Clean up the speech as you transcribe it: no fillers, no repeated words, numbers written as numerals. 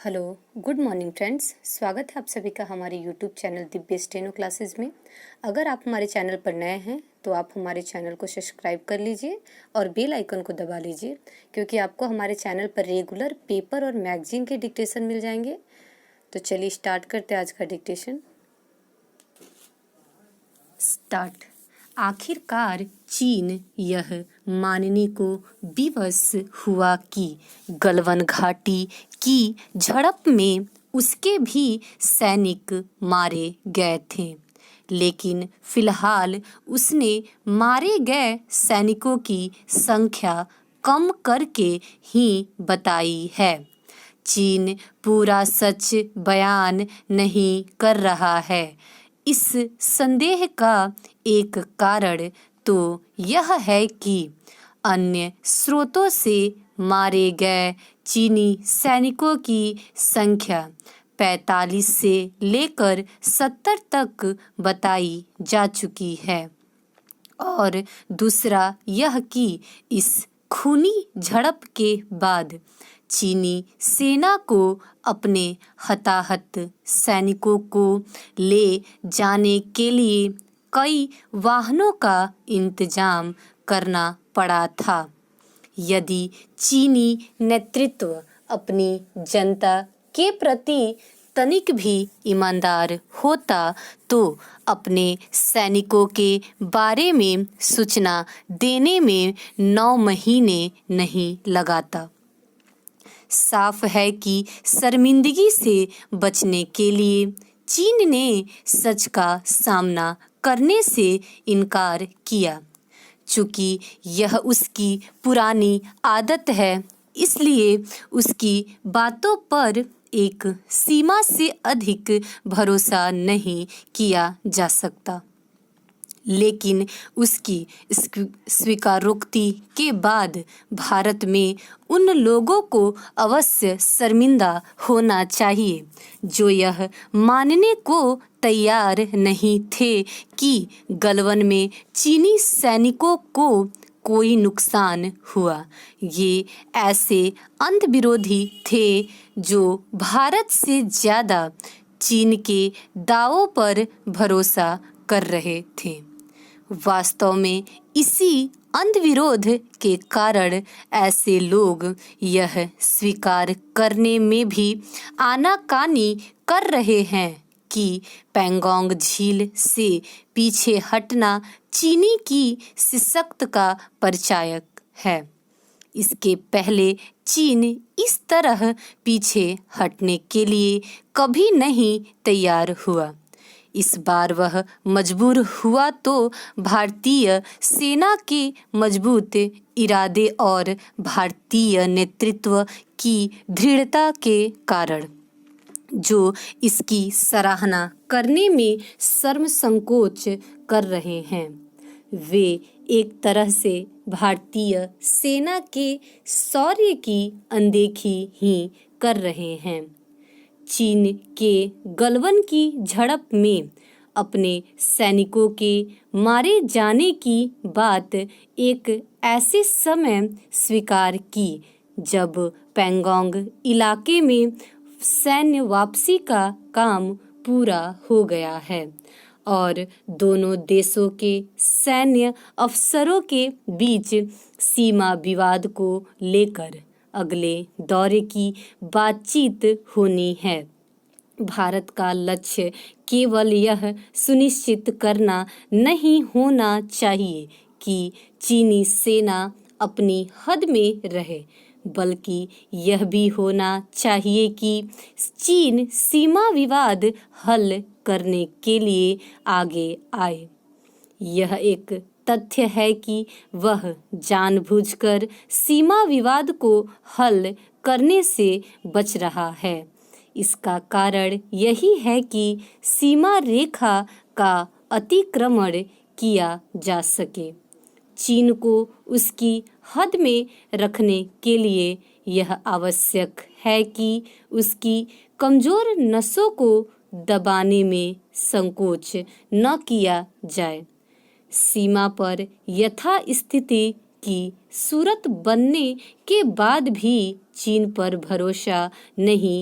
Hello, good morning friends. स्वागत है आप सभी का हमारे YouTube channel Divya steno classes में। अगर आप हमारे चैनल पर नए हैं तो आप हमारे चैनल को सब्सक्राइब कर लीजिए और बेल आइकन को दबा लीजिए, क्योंकि आपको हमारे चैनल पर रेगुलर पेपर और मैगजीन के डिक्टेशन मिल जाएंगे। तो चलिए स्टार्ट करते हैं आज का डिक्टेशन। स्टार्ट। आखिरकार चीन यह मानने को विवश हुआ कि गलवान घाटी की झड़प में उसके भी सैनिक मारे गए थे, लेकिन फिलहाल उसने मारे गए सैनिकों की संख्या कम करके ही बताई है। चीन पूरा सच बयान नहीं कर रहा है। इस संदेह का एक कारण तो यह है कि अन्य स्रोतों से मारे गए चीनी सैनिकों की संख्या 45 से लेकर 70 तक बताई जा चुकी है, और दूसरा यह कि इस खूनी झड़प के बाद चीनी सेना को अपने हताहत सैनिकों को ले जाने के लिए कई वाहनों का इंतजाम करना पड़ा था। यदि चीनी नेतृत्व अपनी जनता के प्रति तनिक भी ईमानदार होता तो अपने सैनिकों के बारे में सूचना देने में 9 महीने नहीं लगाता। साफ है कि शर्मिंदगी से बचने के लिए चीन ने सच का सामना करने से इनकार किया। चूंकि यह उसकी पुरानी आदत है, इसलिए उसकी बातों पर एक सीमा से अधिक भरोसा नहीं किया जा सकता। लेकिन उसकी स्वीकारोक्ति के बाद भारत में उन लोगों को अवश्य शर्मिंदा होना चाहिए जो यह मानने को तैयार नहीं थे कि गलवान में चीनी सैनिकों को कोई नुकसान हुआ। ये ऐसे अंध विरोधी थे जो भारत से ज़्यादा चीन के दावों पर भरोसा कर रहे थे। वास्तव में इसी अंधविरोध के कारण ऐसे लोग यह स्वीकार करने में भी आनाकानी कर रहे हैं कि पैंगोंग झील से पीछे हटना चीनी की सशक्त का परिचायक है। इसके पहले चीन इस तरह पीछे हटने के लिए कभी नहीं तैयार हुआ। इस बार वह मजबूर हुआ तो भारतीय सेना के मजबूत इरादे और भारतीय नेतृत्व की दृढ़ता के कारण, जो इसकी सराहना करने में शर्म संकोच कर रहे हैं। वे एक तरह से भारतीय सेना के शौर्य की अनदेखी ही कर रहे हैं। चीन के गलवान की झड़प में अपने सैनिकों के मारे जाने की बात एक ऐसे समय स्वीकार की जब पैंगोंग इलाके में सैन्य वापसी का काम पूरा हो गया है और दोनों देशों के सैन्य अफसरों के बीच सीमा विवाद को लेकर अगले दौरे की बातचीत होनी है। भारत का लक्ष्य केवल यह सुनिश्चित करना नहीं होना चाहिए कि चीनी सेना अपनी हद में रहे, बल्कि यह भी होना चाहिए कि चीन सीमा विवाद हल करने के लिए आगे आए। यह एक तथ्य है कि वह जानबूझकर सीमा विवाद को हल करने से बच रहा है। इसका कारण यही है कि सीमा रेखा का अतिक्रमण किया जा सके। चीन को उसकी हद में रखने के लिए यह आवश्यक है कि उसकी कमजोर नसों को दबाने में संकोच न किया जाए। सीमा पर यथास्थिति की सूरत बनने के बाद भी चीन पर भरोसा नहीं